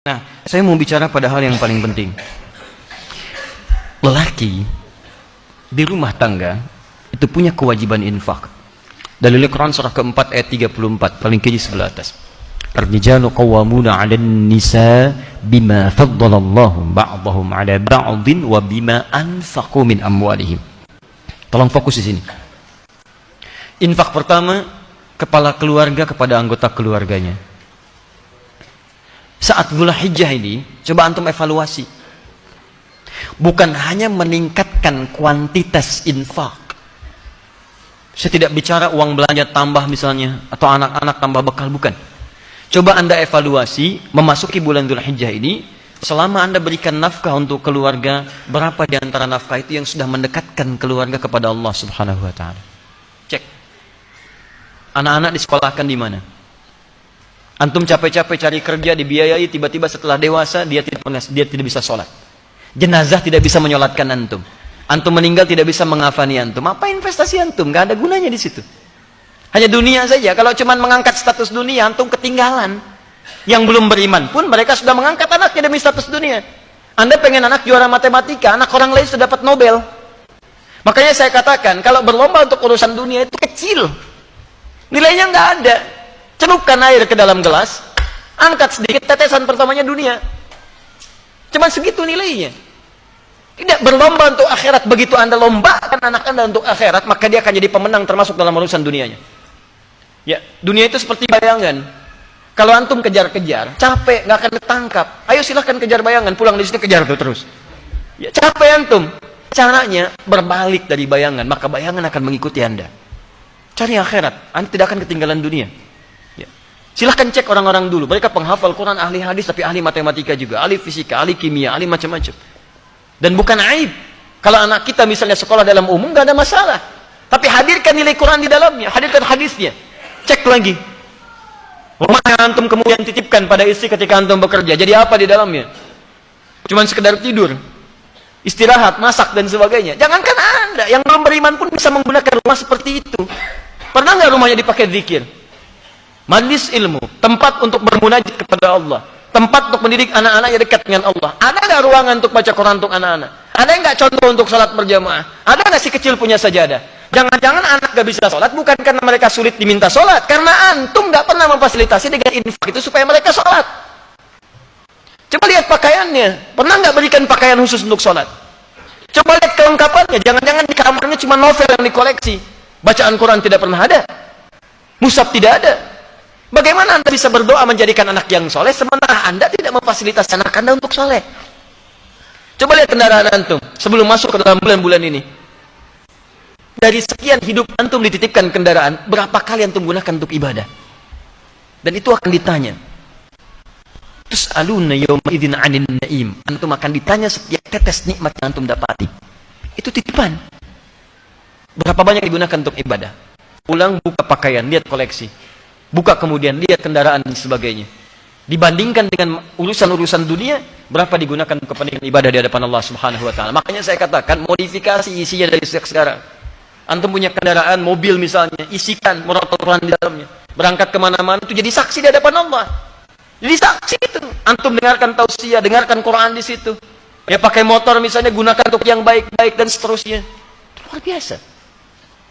Nah, saya mau bicara pada hal yang paling penting. Lelaki di rumah tangga itu punya kewajiban infak. Dalil Quran surah keempat ayat 34, paling kiri sebelah atas. Ar-rijalu qawwamuna 'alan nisa bima faddalallahu ba'dahum 'ala ba'din wa bima anfaqu min amwalihim. Tolong fokus di sini. Infak pertama, kepala keluarga kepada anggota keluarganya. Saat Dzulhijjah ini, coba antum evaluasi. Bukan hanya meningkatkan kuantitas infak. Saya tidak bicara uang belanja tambah misalnya, atau anak-anak tambah bekal, bukan. Coba anda evaluasi, memasuki bulan Dzulhijjah ini, selama anda berikan nafkah untuk keluarga, berapa di antara nafkah itu yang sudah mendekatkan keluarga kepada Allah Subhanahu wa Ta'ala? Cek. Anak-anak disekolahkan di mana? Antum capek-capek cari kerja, dibiayai, tiba-tiba setelah dewasa dia tidak bisa sholat. Jenazah tidak bisa menyolatkan antum. Antum meninggal tidak bisa mengafani antum. Apa investasi antum? Gak ada gunanya di situ. Hanya dunia saja. Kalau cuma mengangkat status dunia, antum ketinggalan. Yang belum beriman pun mereka sudah mengangkat anaknya demi status dunia. Anda pengen anak juara matematika, anak orang lain sudah dapat Nobel. Makanya saya katakan, kalau berlomba untuk urusan dunia itu kecil. Nilainya nggak ada. Celupkan air ke dalam gelas, angkat sedikit, tetesan pertamanya dunia. Cuma segitu nilainya. Tidak berlomba untuk akhirat. Begitu anda lombakan anak anda untuk akhirat, maka dia akan jadi pemenang termasuk dalam urusan dunianya. Ya, dunia itu seperti bayangan. Kalau antum kejar-kejar, capek, nggak akan ketangkap. Ayo silahkan kejar bayangan, pulang di sini kejar tuh terus. Ya, capek antum. Caranya berbalik dari bayangan, maka bayangan akan mengikuti anda. Cari akhirat, anda tidak akan ketinggalan dunia. Silahkan cek orang-orang dulu. Mereka penghafal Quran, ahli hadis, tapi ahli matematika juga. Ahli fisika, ahli kimia, ahli macam-macam. Dan bukan aib. Kalau anak kita misalnya sekolah dalam umum, gak ada masalah. Tapi hadirkan nilai Quran di dalamnya. Hadirkan hadisnya. Cek lagi. Rumah yang antum kemudian titipkan pada istri ketika antum bekerja. Jadi apa di dalamnya? Cuman sekedar tidur. Istirahat, masak, dan sebagainya. Jangankan anda. Yang belum beriman pun bisa menggunakan rumah seperti itu. Pernah gak rumahnya dipakai zikir? Majlis ilmu, tempat untuk bermunajat kepada Allah, tempat untuk mendidik anak-anak yang dekat dengan Allah. Ada nggak ruangan untuk baca Quran untuk anak-anak? Ada nggak contoh untuk sholat berjamaah? Ada nggak si kecil punya sajadah? Jangan-jangan anak nggak bisa sholat bukan karena mereka sulit diminta sholat, karena antum nggak pernah memfasilitasi dengan infak itu supaya mereka sholat. Coba lihat pakaiannya, pernah nggak berikan pakaian khusus untuk sholat? Coba lihat kelengkapannya, jangan-jangan di kamarnya cuma novel yang dikoleksi, bacaan Quran tidak pernah ada, mushaf tidak ada. Bagaimana anda bisa berdoa menjadikan anak yang soleh sementara anda tidak memfasilitasi anak anda untuk soleh? Coba lihat kendaraan antum sebelum masuk ke dalam bulan-bulan ini. Dari sekian hidup antum dititipkan kendaraan, berapa kali antum gunakan untuk ibadah? Dan itu akan ditanya. Tus'aluna yawma idzin 'anil na'im. Antum akan ditanya setiap tetes nikmat yang antum dapati. Itu titipan. Berapa banyak digunakan untuk ibadah? Pulang buka pakaian, lihat koleksi. Buka kemudian lihat kendaraan dan sebagainya. Dibandingkan dengan urusan-urusan dunia, berapa digunakan untuk kepentingan ibadah di hadapan Allah Subhanahu wa Ta'ala. Makanya saya katakan modifikasi isinya dari sejak sekarang. Antum punya kendaraan, mobil misalnya, isikan murattal Quran di dalamnya. Berangkat kemana-mana itu jadi saksi di hadapan Allah. Jadi saksi itu. Antum dengarkan tausiah, dengarkan Quran di situ. Ya pakai motor misalnya, gunakan untuk yang baik-baik dan seterusnya. Itu luar biasa.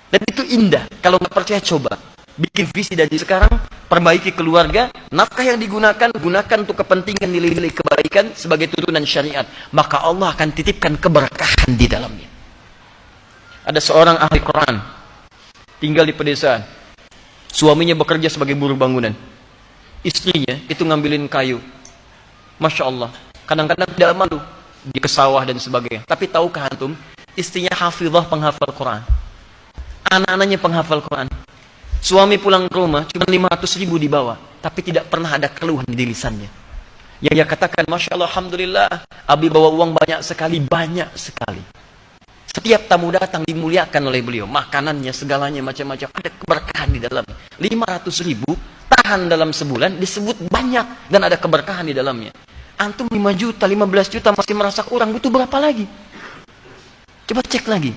Dan itu indah. Kalau nggak percaya coba. Bikin visi dari sekarang, perbaiki keluarga, nafkah yang digunakan, gunakan untuk kepentingan nilai-nilai kebaikan sebagai turunan syariat. Maka Allah akan titipkan keberkahan di dalamnya. Ada seorang ahli Quran, tinggal di pedesaan. Suaminya bekerja sebagai buruh bangunan. Istrinya itu ngambilin kayu. Masya Allah, kadang-kadang tidak malu. Dia ke sawah dan sebagainya. Tapi tahukah antum, istrinya hafizah penghafal Quran. Anak-anaknya penghafal Quran. Suami pulang ke rumah, cuma 500.000 dibawa. Tapi tidak pernah ada keluhan di lisannya. Yang dia katakan, Masya Allah, Alhamdulillah, Abi bawa uang banyak sekali. Setiap tamu datang dimuliakan oleh beliau. Makanannya, segalanya, macam-macam. Ada keberkahan di dalamnya. 500.000, tahan dalam sebulan, disebut banyak. Dan ada keberkahan di dalamnya. Antum 5 juta, 15 juta masih merasa kurang, butuh berapa lagi? Coba cek lagi.